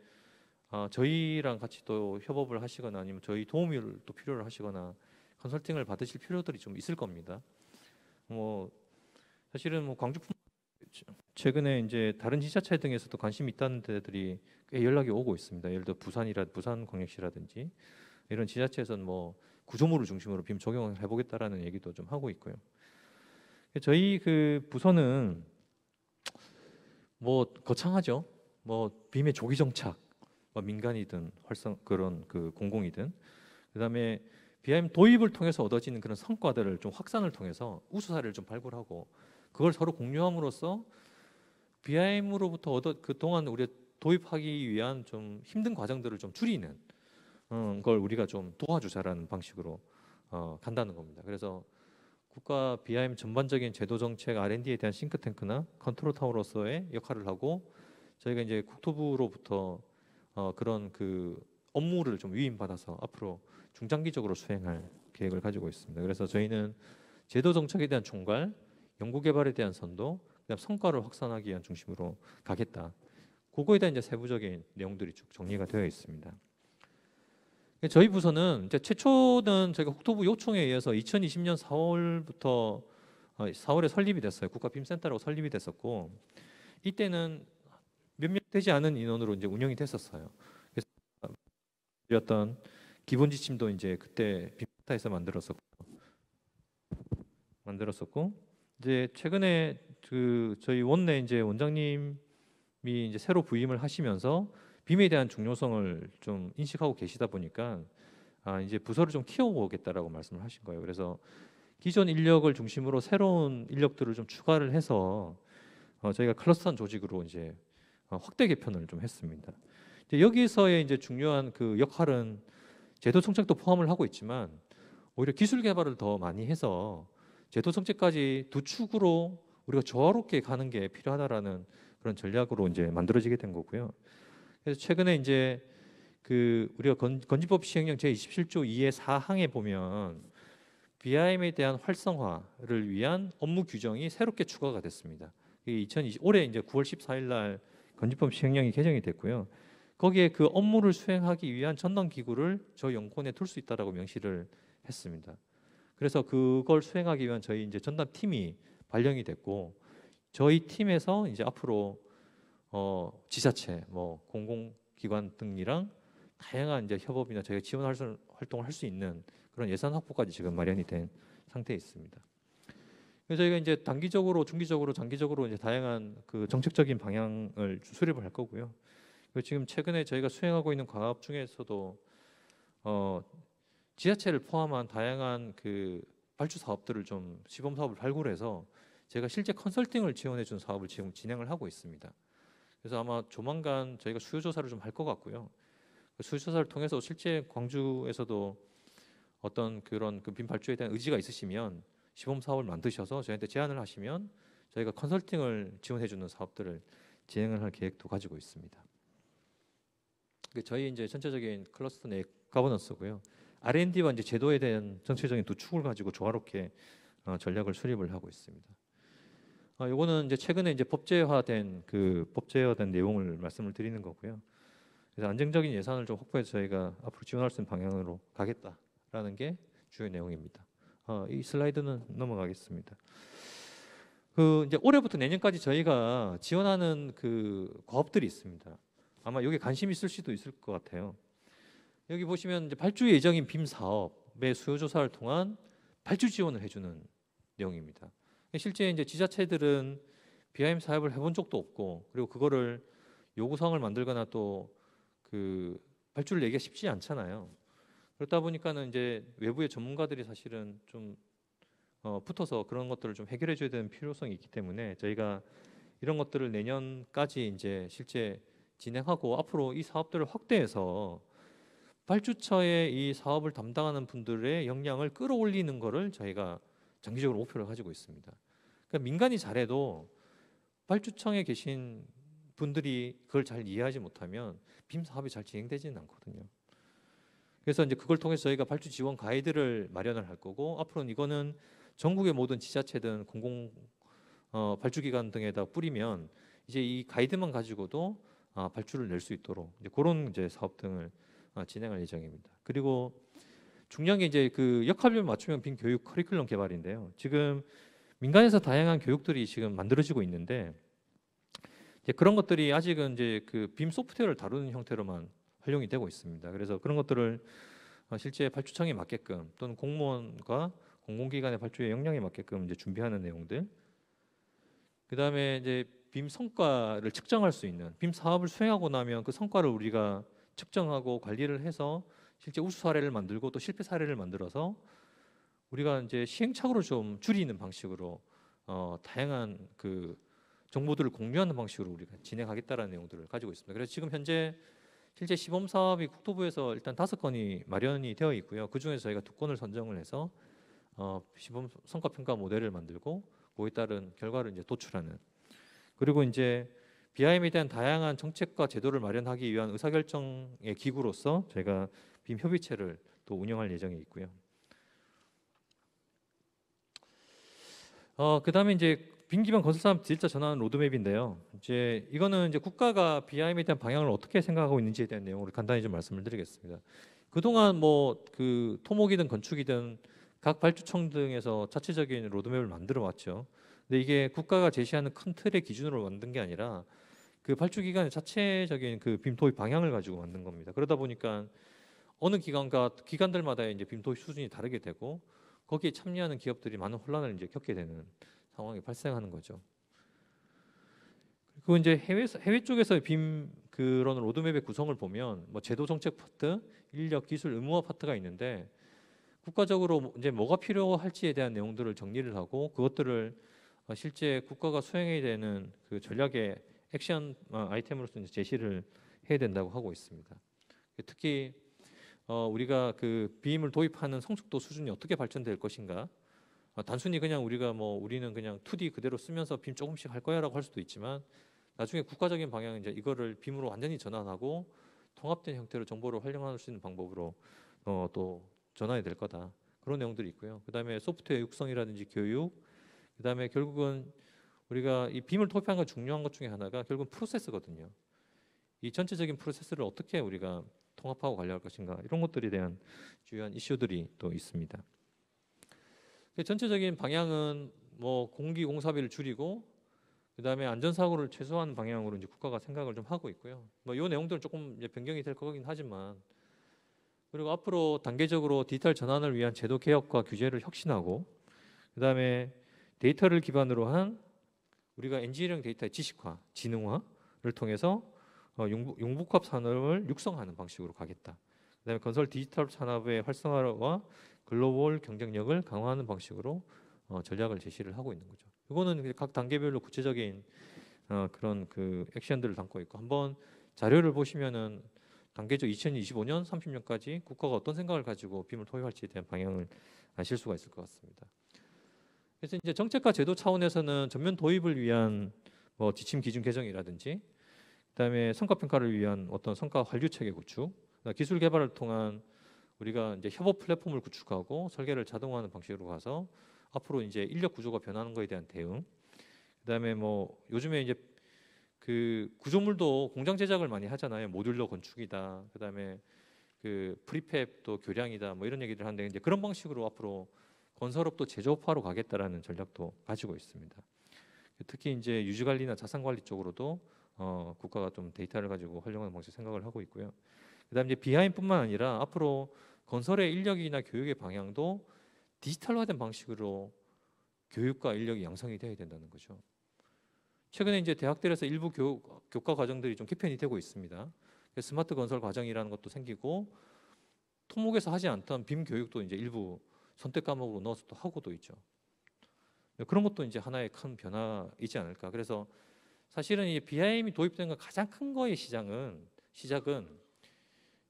저희랑 같이 또 협업을 하시거나 아니면 저희 도움을 또 필요로 하시거나 컨설팅을 받으실 필요들이 좀 있을 겁니다. 뭐 사실은 뭐 광주뿐 최근에 이제 다른 지자체 등에서도 관심이 있다는 데들이 꽤 연락이 오고 있습니다. 예를 들어 부산광역시라든지 이런 지자체에서는 뭐 구조물을 중심으로 빔 적용을 해보겠다라는 얘기도 좀 하고 있고요. 저희 그 부서는 뭐 거창하죠. 뭐 빔의 조기 정착, 뭐 민간이든 그런 그 공공이든, 그다음에 BIM 도입을 통해서 얻어지는 그런 성과들을 좀 확산을 통해서 우수 사례를 좀 발굴하고 그걸 서로 공유함으로써 BIM으로부터 그동안 우리가 도입하기 위한 좀 힘든 과정들을 좀 줄이는 걸 우리가 좀 도와주자라는 방식으로 간다는 겁니다. 그래서 국가 BIM 전반적인 제도 정책 R&D에 대한 싱크탱크나 컨트롤 타워로서의 역할을 하고, 저희가 이제 국토부로부터 그런 그 업무를 좀 위임받아서 앞으로 중장기적으로 수행할 계획을 가지고 있습니다. 그래서 저희는 제도 정책에 대한 총괄, 연구 개발에 대한 선도, 그다음 성과를 확산하기 위한 중심으로 가겠다. 그거에 대한 이제 세부적인 내용들이 쭉 정리가 되어 있습니다. 저희 부서는 이제 최초는 저희가 국토부 요청에 의해서 2020년 4월부터 4월에 설립이 됐어요. 국가 빔센터라고 설립이 됐었고, 이때는 몇 명 되지 않은 인원으로 이제 운영이 됐었어요. 그래서 어떤 기본 지침도 이제 그때 빔센터에서 만들었었고 이제 최근에 그 저희 원내 이제 원장님이 이제 새로 부임을 하시면서 빔에 대한 중요성을 좀 인식하고 계시다 보니까 이제 부서를 좀 키워보겠다라고 말씀을 하신 거예요. 그래서 기존 인력을 중심으로 새로운 인력들을 좀 추가를 해서 저희가 클러스터 조직으로 이제 확대 개편을 좀 했습니다. 이제 여기서의 이제 중요한 그 역할은 제도 정책도 포함을 하고 있지만 오히려 기술 개발을 더 많이 해서 제도 정책까지 두 축으로 우리가 조화롭게 가는 게 필요하다라는 그런 전략으로 이제 만들어지게 된 거고요. 그래서 최근에 이제 그 우리가 건지법 시행령 제27조 2의 4항에 보면 BIM에 대한 활성화를 위한 업무 규정이 새롭게 추가가 됐습니다. 올해 이제 9월 14일 날 건지법 시행령이 개정이 됐고요. 거기에 그 업무를 수행하기 위한 전담 기구를 저희 연구원에 둘 수 있다라고 명시를 했습니다. 그래서 그걸 수행하기 위한 저희 이제 전담 팀이 발령이 됐고, 저희 팀에서 이제 앞으로 지자체, 뭐 공공기관 등이랑 다양한 이제 협업이나 저희가 활동을 할 수 있는 그런 예산 확보까지 지금 마련이 된 상태에 있습니다. 그래서 저희가 이제 단기적으로, 중기적으로, 장기적으로 이제 다양한 그 정책적인 방향을 수립을 할 거고요. 그리고 지금 최근에 저희가 수행하고 있는 과업 중에서도 지자체를 포함한 다양한 그 발주 사업들을 좀 시범 사업을 발굴해서 제가 실제 컨설팅을 지원해 준 사업을 지금 진행을 하고 있습니다. 그래서 아마 조만간 저희가 수요 조사를 좀 할 것 같고요. 그 수요 조사를 통해서 실제 광주에서도 어떤 그런 그 빔 발주에 대한 의지가 있으시면 시범 사업을 만드셔서 저희한테 제안을 하시면 저희가 컨설팅을 지원해 주는 사업들을 진행을 할 계획도 가지고 있습니다. 저희 이제 전체적인 클러스터 내 가버넌스고요. R&D와 이제 제도에 대한 전체적인 두 축을 가지고 조화롭게 전략을 수립을 하고 있습니다. 요거는 이제 최근에 이제 법제화된 내용을 말씀을 드리는 거고요. 그래서 안정적인 예산을 좀 확보해서 저희가 앞으로 지원할 수 있는 방향으로 가겠다라는 게 주요 내용입니다. 이 슬라이드는 넘어가겠습니다. 그 이제 올해부터 내년까지 저희가 지원하는 그 과업들이 있습니다. 아마 여기 관심 있을 수도 있을 것 같아요. 여기 보시면 이제 발주 예정인 빔 사업의 수요 조사를 통한 발주 지원을 해주는 내용입니다. 실제 이제 지자체들은 BIM 사업을 해본 적도 없고, 그리고 그거를 요구사항을 만들거나 또 그 발주를 내기가 쉽지 않잖아요. 그렇다 보니까는 이제 외부의 전문가들이 사실은 좀 붙어서 그런 것들을 좀 해결해 줘야 되는 필요성이 있기 때문에 저희가 이런 것들을 내년까지 이제 실제 진행하고, 앞으로 이 사업들을 확대해서 발주처의 이 사업을 담당하는 분들의 역량을 끌어올리는 거를 저희가 장기적으로 목표를 가지고 있습니다. 그러니까 민간이 잘해도 발주청에 계신 분들이 그걸 잘 이해하지 못하면 빔 사업이 잘 진행되지는 않거든요. 그래서 이제 그걸 통해서 저희가 발주 지원 가이드를 마련을 할 거고, 앞으로는 이거는 전국의 모든 지자체든 공공 발주기관 등에다 뿌리면 이제 이 가이드만 가지고도 발주를 낼 수 있도록 이제 그런 이제 사업 등을 진행할 예정입니다. 그리고 중요한 게 이제 그 역할별 맞춤형 빔 교육 커리큘럼 개발인데요. 지금 민간에서 다양한 교육들이 지금 만들어지고 있는데, 이제 그런 것들이 아직은 이제 그 빔 소프트웨어를 다루는 형태로만 활용이 되고 있습니다. 그래서 그런 것들을 실제 발주청에 맞게끔 또는 공무원과 공공기관의 발주의 역량에 맞게끔 이제 준비하는 내용들. 그다음에 이제 빔 성과를 측정할 수 있는, 빔 사업을 수행하고 나면 그 성과를 우리가 측정하고 관리를 해서 실제 우수 사례를 만들고 또 실패 사례를 만들어서 우리가 이제 시행착오를 좀 줄이는 방식으로 다양한 그 정보들을 공유하는 방식으로 우리가 진행하겠다라는 내용들을 가지고 있습니다. 그래서 지금 현재 실제 시범 사업이 국토부에서 일단 5건이 마련이 되어 있고요. 그 중에서 저희가 2건을 선정을 해서 시범 성과 평가 모델을 만들고 그에 따른 결과를 이제 도출하는. 그리고 이제 BIM에 대한 다양한 정책과 제도를 마련하기 위한 의사결정의 기구로서 저희가 빔 협의체를 또 운영할 예정에 있고요. 그다음에 이제 빔 기반 건설 산업 디지털 전환 로드맵인데요. 이제 이거는 이제 국가가 BIM에 대한 방향을 어떻게 생각하고 있는지에 대한 내용을 간단히 좀 말씀을 드리겠습니다. 그동안 뭐 그 토목이든 건축이든 각 발주청 등에서 자체적인 로드맵을 만들어 왔죠. 근데 이게 국가가 제시하는 큰 틀의 기준으로 만든 게 아니라 그 발주기관의 자체적인 그 빔 도입 방향을 가지고 만든 겁니다. 그러다 보니까 어느 기관과 기관들마다 이제 빔 도입 수준이 다르게 되고, 거기에 참여하는 기업들이 많은 혼란을 이제 겪게 되는 상황이 발생하는 거죠. 그리고 이제 해외 쪽에서 빔 그런 로드맵의 구성을 보면 뭐 제도 정책 파트, 인력, 기술, 의무화 파트가 있는데, 국가적으로 이제 뭐가 필요할지에 대한 내용들을 정리를 하고 그것들을 실제 국가가 수행해야 되는 그 전략의 액션 아이템으로서 이제 제시를 해야 된다고 하고 있습니다. 특히 우리가 그 빔을 도입하는 성숙도 수준이 어떻게 발전될 것인가. 단순히 그냥 우리가 뭐 우리는 그냥 2D 그대로 쓰면서 빔 조금씩 할 거야라고 할 수도 있지만, 나중에 국가적인 방향은 이제 이거를 빔으로 완전히 전환하고 통합된 형태로 정보를 활용할 수 있는 방법으로 또 전환이 될 거다. 그런 내용들이 있고요. 그다음에 소프트웨어 육성이라든지 교육, 그다음에 결국은 우리가 이 빔을 도입하는 건 중요한 것 중에 하나가 결국은 프로세스거든요. 이 전체적인 프로세스를 어떻게 우리가 통합하고 관리할 것인가, 이런 것들에 대한 주요한 이슈들이 또 있습니다. 전체적인 방향은 뭐 공기 공사비를 줄이고 그다음에 안전사고를 최소화하는 방향으로 이제 국가가 생각을 좀 하고 있고요. 뭐 이 내용들은 조금 이제 변경이 될 거긴 하지만, 그리고 앞으로 단계적으로 디지털 전환을 위한 제도 개혁과 규제를 혁신하고, 그다음에 데이터를 기반으로 한 우리가 엔지니어링 데이터의 지식화, 지능화를 통해서 융복합 산업을 육성하는 방식으로 가겠다. 그다음에 건설 디지털 산업의 활성화와 글로벌 경쟁력을 강화하는 방식으로 전략을 제시를 하고 있는 거죠. 이거는 각 단계별로 구체적인 그런 그 액션들을 담고 있고, 한번 자료를 보시면은 단계적 2025년, 30년까지 국가가 어떤 생각을 가지고 빔을 도입할지에 대한 방향을 아실 수가 있을 것 같습니다. 그래서 이제 정책과 제도 차원에서는 전면 도입을 위한 뭐 지침 기준 개정이라든지, 그다음에 성과 평가를 위한 어떤 성과 관리 체계 구축, 기술 개발을 통한 우리가 이제 협업 플랫폼을 구축하고 설계를 자동화하는 방식으로 가서 앞으로 이제 인력 구조가 변하는 것에 대한 대응, 그다음에 뭐 요즘에 이제 그 구조물도 공장 제작을 많이 하잖아요. 모듈러 건축이다. 그다음에 그 프리팹도 교량이다. 뭐 이런 얘기를 하는데, 이제 그런 방식으로 앞으로 건설업도 제조업화로 가겠다라는 전략도 가지고 있습니다. 특히 이제 유지 관리나 자산 관리 쪽으로도 국가가 좀 데이터를 가지고 활용하는 방식 생각을 하고 있고요. 그다음 이제 비하인뿐만 아니라 앞으로 건설의 인력이나 교육의 방향도 디지털화된 방식으로 교육과 인력이 양성이 돼야 된다는 거죠. 최근에 이제 대학들에서 일부 교과 과정들이 좀 개편이 되고 있습니다. 스마트 건설 과정이라는 것도 생기고 토목에서 하지 않던 빔 교육도 이제 일부 선택 과목으로 넣어서 또 하고도 있죠. 그런 것도 이제 하나의 큰 변화이지 않을까. 그래서 사실은 이 BIM이 도입된 건 가장 큰 거의 시작은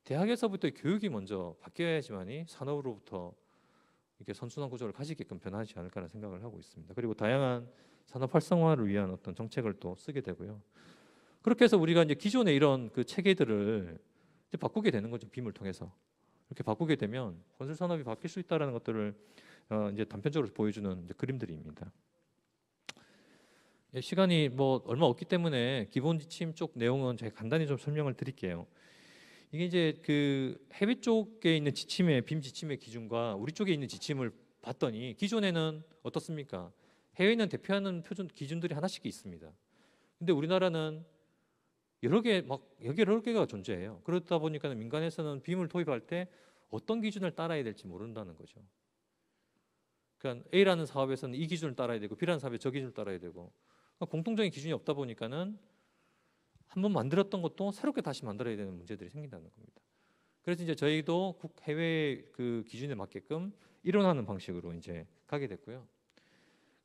대학에서부터 교육이 먼저 바뀌어야지만이 산업으로부터 이렇게 선순환 구조를 가지게끔 변하지 않을까라는 생각을 하고 있습니다. 그리고 다양한 산업 활성화를 위한 어떤 정책을 또 쓰게 되고요. 그렇게 해서 우리가 이제 기존의 이런 그 체계들을 이제 바꾸게 되는 거죠. 빔을 통해서. 이렇게 바꾸게 되면 건설 산업이 바뀔 수 있다라는 것들을 이제 단편적으로 보여주는 이제 그림들입니다. 예, 시간이 뭐 얼마 없기 때문에 기본 지침 쪽 내용은 제가 간단히 좀 설명을 드릴게요. 이게 이제 그 해외 쪽에 있는 지침의 빔 지침의 기준과 우리 쪽에 있는 지침을 봤더니 기존에는 어떻습니까? 해외는 대표하는 표준 기준들이 하나씩 있습니다. 근데 우리나라는 여러 개가 존재해요. 그렇다 보니까 민간에서는 빔을 도입할 때 어떤 기준을 따라야 될지 모른다는 거죠. 그러니까 A라는 사업에서는 이 기준을 따라야 되고 B라는 사업에 저 기준을 따라야 되고 그러니까 공통적인 기준이 없다 보니까는 한번 만들었던 것도 새롭게 다시 만들어야 되는 문제들이 생긴다는 겁니다. 그래서 이제 저희도 해외 그 기준에 맞게끔 일원하는 방식으로 이제 가게 됐고요.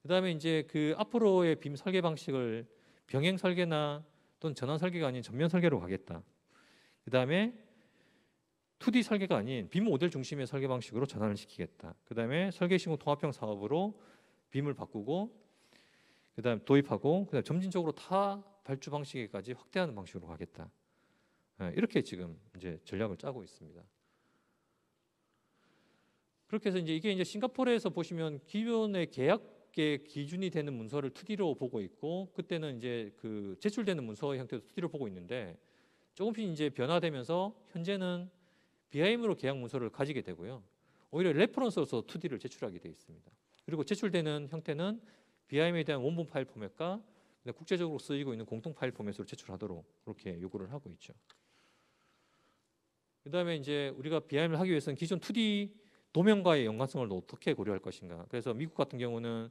그다음에 이제 그 앞으로의 빔 설계 방식을 병행 설계나 또는 전환 설계가 아닌 전면 설계로 가겠다. 그다음에 2D 설계가 아닌 빔 모델 중심의 설계 방식으로 전환을 시키겠다. 그다음에 설계 시공 통합형 사업으로 빔을 바꾸고 그다음 도입하고 그다음 점진적으로 타 발주 방식에까지 확대하는 방식으로 가겠다. 이렇게 지금 이제 전략을 짜고 있습니다. 그렇게 해서 이제 이게 싱가포르에서 보시면 기존의 계약의 기준이 되는 문서를 2D로 보고 있고 그때는 이제 그 제출되는 문서 형태도 2D로 보고 있는데 조금씩 이제 변화되면서 현재는 BIM으로 계약 문서를 가지게 되고요. 오히려 레퍼런스로서 2D를 제출하게 되어 있습니다. 그리고 제출되는 형태는 BIM에 대한 원본 파일 포맷과 국제적으로 쓰이고 있는 공통 파일 포맷으로 제출하도록 그렇게 요구를 하고 있죠. 그다음에 이제 우리가 BIM을 하기 위해서는 기존 2D 도면과의 연관성을 어떻게 고려할 것인가. 그래서 미국 같은 경우는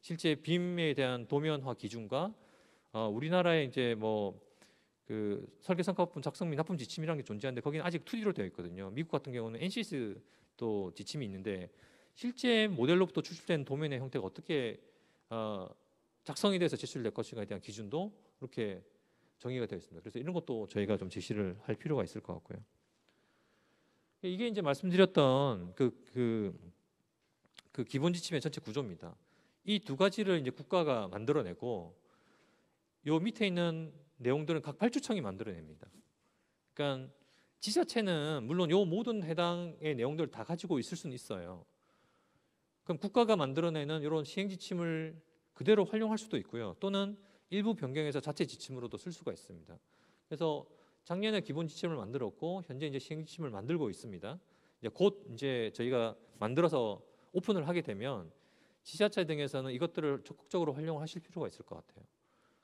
실제 빔에 대한 도면화 기준과 우리나라의 이제 뭐 그 설계 성과품 작성 및 납품 지침이라는 게 존재하는데 거기는 아직 2D로 되어 있거든요. 미국 같은 경우는 NCS 또 지침이 있는데 실제 모델로부터 추출된 도면의 형태가 어떻게 작성이 돼서 제출될 것인가에 대한 기준도 그렇게 정의가 되어 있습니다. 그래서 이런 것도 저희가 좀 제시를 할 필요가 있을 것 같고요. 이게 이제 말씀드렸던 그 기본 지침의 전체 구조입니다. 이 두 가지를 이제 국가가 만들어내고 요 밑에 있는 내용들은 각 발주청이 만들어냅니다. 그러니까 지자체는 물론 요 모든 해당의 내용들을 다 가지고 있을 수는 있어요. 그럼 국가가 만들어내는 이런 시행 지침을 그대로 활용할 수도 있고요. 또는 일부 변경해서 자체 지침으로도 쓸 수가 있습니다. 그래서 작년에 기본 지침을 만들었고 현재 이제 시행 지침을 만들고 있습니다. 이제 곧 이제 저희가 만들어서 오픈을 하게 되면 지자체 등에서는 이것들을 적극적으로 활용하실 필요가 있을 것 같아요.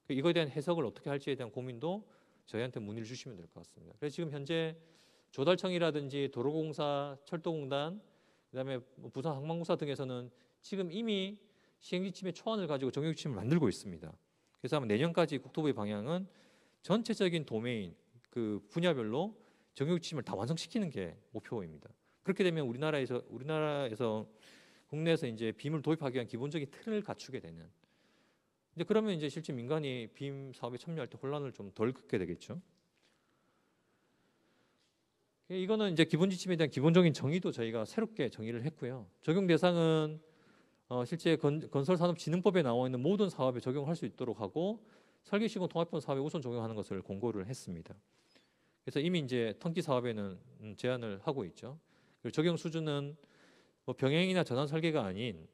이거에 대한 해석을 어떻게 할지에 대한 고민도 저희한테 문의를 주시면 될 것 같습니다. 그래서 지금 현재 조달청이라든지 도로공사, 철도공단, 그다음에 부산항만공사 등에서는 지금 이미 시행지침의 초안을 가지고 정형지침을 만들고 있습니다. 그래서 아마 내년까지 국토부의 방향은 전체적인 도메인 그 분야별로 정형지침을 다 완성시키는 게 목표입니다. 그렇게 되면 우리나라에서 국내에서 이제 빔을 도입하기 위한 기본적인 틀을 갖추게 되는. 이제 그러면 이제 실제 민간이 빔 사업에 참여할 때 혼란을 좀 덜 겪게 되겠죠. 이거는 이제 기본 지침에 대한 기본적인 정의도 저희가 새롭게 정의를 했고요. 적용 대상은 실제 건설산업진흥법에 나와 있는 모든 사업에 적용할 수 있도록 하고 설계시공 통합형 사업에 우선 적용하는 것을 권고를 했습니다. 그래서 이미 이제 턴키 사업에는 제한을 하고 있죠. 그리고 적용 수준은 뭐 병행이나 전환 설계가 아닌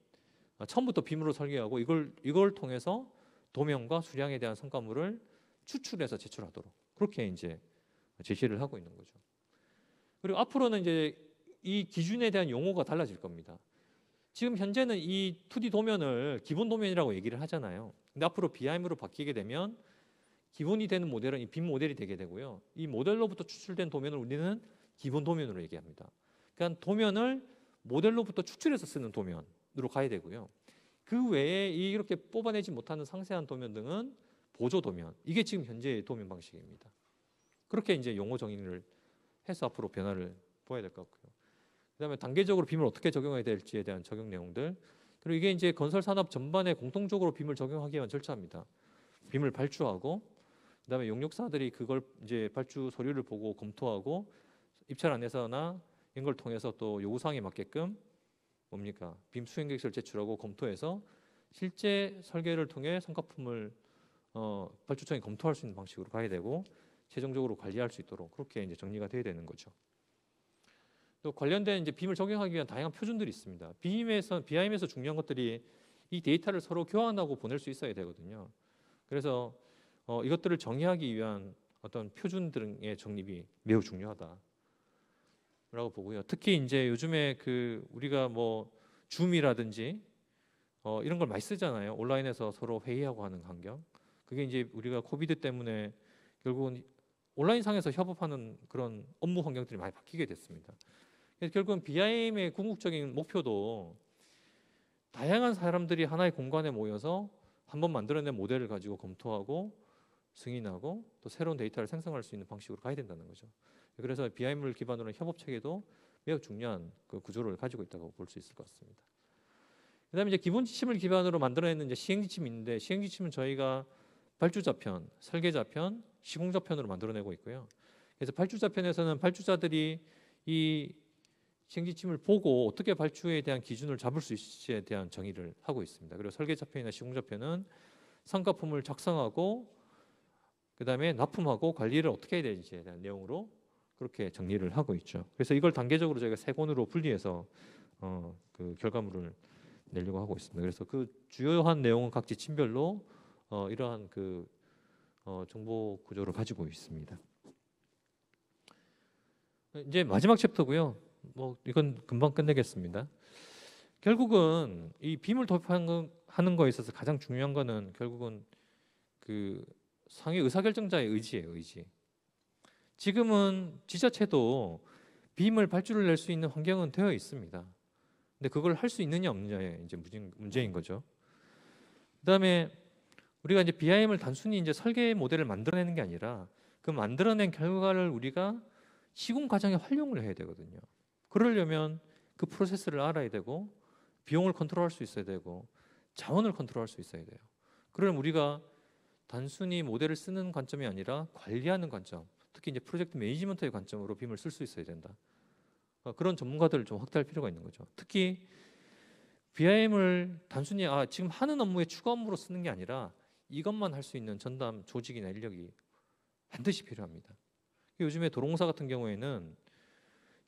처음부터 빔으로 설계하고 이걸 통해서 도면과 수량에 대한 성과물을 추출해서 제출하도록 그렇게 이제 제시를 하고 있는 거죠. 그리고 앞으로는 이제 이 기준에 대한 용어가 달라질 겁니다. 지금 현재는 이 2D 도면을 기본 도면이라고 얘기를 하잖아요. 근데 앞으로 BIM으로 바뀌게 되면 기본이 되는 모델은 이 빔 모델이 되게 되고요. 이 모델로부터 추출된 도면을 우리는 기본 도면으로 얘기합니다. 그러니까 도면을 모델로부터 추출해서 쓰는 도면으로 가야 되고요. 그 외에 이렇게 뽑아내지 못하는 상세한 도면 등은 보조 도면. 이게 지금 현재의 도면 방식입니다. 그렇게 이제 용어 정의를 해서 앞으로 변화를 보아야 될 것 같고요. 그다음에 단계적으로 빔을 어떻게 적용해야 될지에 대한 적용 내용들. 그리고 이게 이제 건설 산업 전반에 공통적으로 빔을 적용하기 위한 절차입니다. 빔을 발주하고 그다음에 용역사들이 그걸 이제 발주 서류를 보고 검토하고 입찰 안에서나 이런 걸 통해서 또 요구사항에 맞게끔 뭡니까? 빔 수행 계획서를 제출하고 검토해서 실제 설계를 통해 성과품을 발주청이 검토할 수 있는 방식으로 가야 되고 최종적으로 관리할 수 있도록 그렇게 이제 정리가 돼야 되는 거죠. 또 관련된 이제 빔을 적용하기 위한 다양한 표준들이 있습니다. BIM에서 중요한 것들이 이 데이터를 서로 교환하고 보낼 수 있어야 되거든요. 그래서 이것들을 정의하기 위한 어떤 표준 등의 정립이 매우 중요하다라고 보고요. 특히 이제 요즘에 그 우리가 뭐 줌이라든지 이런 걸 많이 쓰잖아요. 온라인에서 서로 회의하고 하는 환경. 그게 이제 우리가 코비드 때문에 결국은 온라인상에서 협업하는 그런 업무 환경들이 많이 바뀌게 됐습니다. 그래서 결국은 BIM의 궁극적인 목표도 다양한 사람들이 하나의 공간에 모여서 한번 만들어낸 모델을 가지고 검토하고 승인하고 또 새로운 데이터를 생성할 수 있는 방식으로 가야 된다는 거죠. 그래서 BIM을 기반으로 한 협업 체계도 매우 중요한 그 구조를 가지고 있다고 볼 수 있을 것 같습니다. 그다음에 이제 기본 지침을 기반으로 만들어내는 이제 시행 지침이 있는데 시행 지침은 저희가 발주자편, 설계자편, 시공자편으로 만들어내고 있고요. 그래서 발주자편에서는 발주자들이 이 시행 지침을 보고 어떻게 발주에 대한 기준을 잡을 수 있을지에 대한 정의를 하고 있습니다. 그리고 설계자편이나 시공자편은 성과품을 작성하고 그다음에 납품하고 관리를 어떻게 해야 되는지에 대한 내용으로 그렇게 정리를 하고 있죠. 그래서 이걸 단계적으로 저희가 세 권으로 분리해서 그 결과물을 내려고 하고 있습니다. 그래서 그 주요한 내용은 각 지침별로 이러한 그 정보 구조를 가지고 있습니다. 이제 마지막 챕터고요. 뭐 이건 금방 끝내겠습니다. 결국은 이 빔을 도입하는 거에 있어서 가장 중요한 거는 결국은 그 상위 의사결정자의 의지예요, 의지. 지금은 지자체도 빔을 발주를 낼 수 있는 환경은 되어 있습니다. 근데 그걸 할 수 있느냐 없느냐의 이제 문제인 거죠. 그다음에 우리가 이제 BIM을 단순히 이제 설계 모델을 만들어내는 게 아니라 그 만들어낸 결과를 우리가 시공 과정에 활용을 해야 되거든요. 그러려면 그 프로세스를 알아야 되고 비용을 컨트롤할 수 있어야 되고 자원을 컨트롤할 수 있어야 돼요. 그러면 우리가 단순히 모델을 쓰는 관점이 아니라 관리하는 관점, 특히 이제 프로젝트 매니지먼트의 관점으로 빔을 쓸 수 있어야 된다. 그런 전문가들을 좀 확대할 필요가 있는 거죠. 특히 BIM을 단순히 지금 하는 업무의 추가 업무로 쓰는 게 아니라 이것만 할 수 있는 전담 조직이나 인력이 반드시 필요합니다. 요즘에 도로공사 같은 경우에는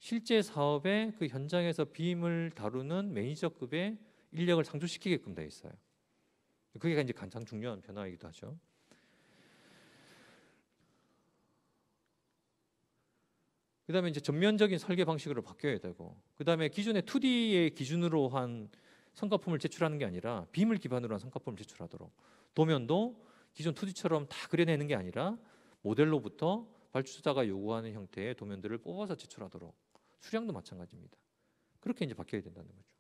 실제 사업의 그 현장에서 빔을 다루는 매니저급의 인력을 상주시키게끔 되어 있어요. 그게 이제 가장 중요한 변화이기도 하죠. 그다음에 이제 전면적인 설계 방식으로 바뀌어야 되고, 그다음에 기존의 2D의 기준으로 한 성과품을 제출하는 게 아니라 빔을 기반으로 한 성과품을 제출하도록, 도면도 기존 2D처럼 다 그려내는 게 아니라 모델로부터 발주자가 요구하는 형태의 도면들을 뽑아서 제출하도록, 수량도 마찬가지입니다. 그렇게 이제 바뀌어야 된다는 거죠.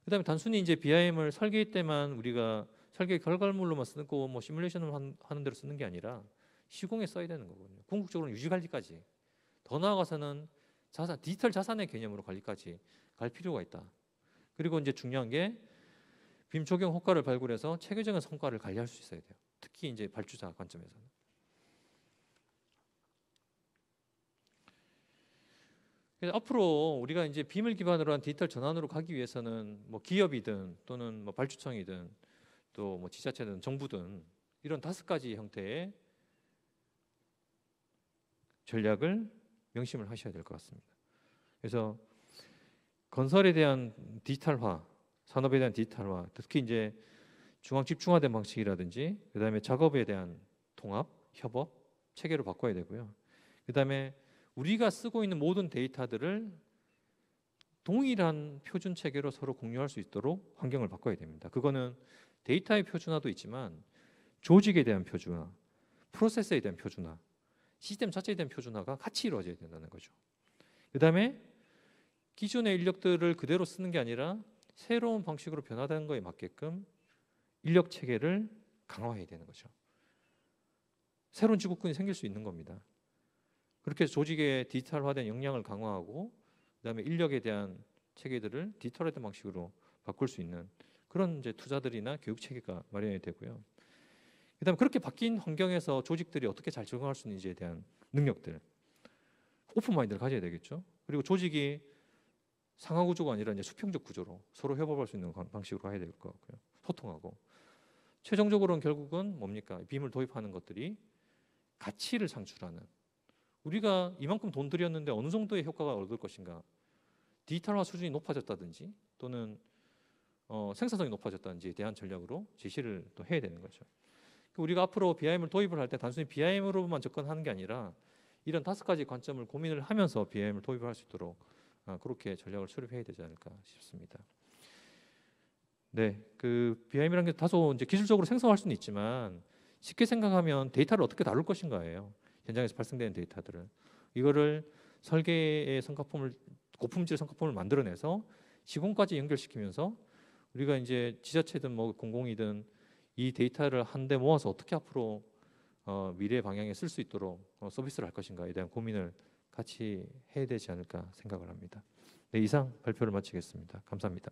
그다음에 단순히 이제 BIM을 설계 때만 우리가 설계 결과물로만 쓰고 뭐 시뮬레이션을 하는 대로 쓰는 게 아니라 시공에 써야 되는 거거든요. 궁극적으로 유지 관리까지, 더 나아가서는 디지털 자산의 개념으로 관리까지 갈 필요가 있다. 그리고 이제 중요한 게 빔 적용 효과를 발굴해서 체계적인 성과를 관리할 수 있어야 돼요. 특히 이제 발주자 관점에서는. 그래서 앞으로 우리가 이제 빔을 기반으로 한 디지털 전환으로 가기 위해서는 뭐 기업이든 또는 뭐 발주청이든 또 뭐 지자체든 정부든 이런 5가지 형태의 전략을 명심을 하셔야 될 것 같습니다. 그래서 건설에 대한 디지털화, 산업에 대한 디지털화, 특히 이제 중앙 집중화된 방식이라든지 그다음에 작업에 대한 통합, 협업 체계로 바꿔야 되고요. 그다음에 우리가 쓰고 있는 모든 데이터들을 동일한 표준 체계로 서로 공유할 수 있도록 환경을 바꿔야 됩니다. 그거는 데이터의 표준화도 있지만 조직에 대한 표준화, 프로세스에 대한 표준화, 시스템 자체에 대한 표준화가 같이 이루어져야 된다는 거죠. 그다음에 기존의 인력들을 그대로 쓰는 게 아니라 새로운 방식으로 변화되는 거에 맞게끔 인력 체계를 강화해야 되는 거죠. 새로운 직업군이 생길 수 있는 겁니다. 그렇게 해서 조직의 디지털화된 역량을 강화하고 그다음에 인력에 대한 체계들을 디지털화된 방식으로 바꿀 수 있는 그런 이제 투자들이나 교육 체계가 마련이 되고요. 그다음에 그렇게 바뀐 환경에서 조직들이 어떻게 잘 적응할 수 있는지에 대한 능력들, 오픈 마인드를 가져야 되겠죠. 그리고 조직이 상하 구조가 아니라 이제 수평적 구조로 서로 협업할 수 있는 방식으로 가야 될 것 같고요. 소통하고 최종적으로는 결국은 뭡니까? 빔을 도입하는 것들이 가치를 창출하는, 우리가 이만큼 돈 들였는데 어느 정도의 효과가 얻을 것인가, 디지털화 수준이 높아졌다든지 또는 생산성이 높아졌다든지에 대한 전략으로 제시를 또 해야 되는 거죠. 우리가 앞으로 BIM을 도입을 할 때 단순히 BIM으로만 접근하는 게 아니라 이런 5가지 관점을 고민을 하면서 BIM을 도입을 할 수 있도록 그렇게 전략을 수립해야 되지 않을까 싶습니다. 네, 그 BIM이라는 게 다소 이제 기술적으로 생소할 수는 있지만 쉽게 생각하면 데이터를 어떻게 다룰 것인가예요. 현장에서 발생되는 데이터들을 이거를 설계의 성과품을 고품질 성과품을 만들어내서 시공까지 연결시키면서 우리가 이제 지자체든 뭐 공공이든 이 데이터를 한데 모아서 어떻게 앞으로 미래 방향에 쓸 수 있도록 서비스를 할 것인가에 대한 고민을 같이 해야 되지 않을까 생각을 합니다. 네, 이상 발표를 마치겠습니다. 감사합니다.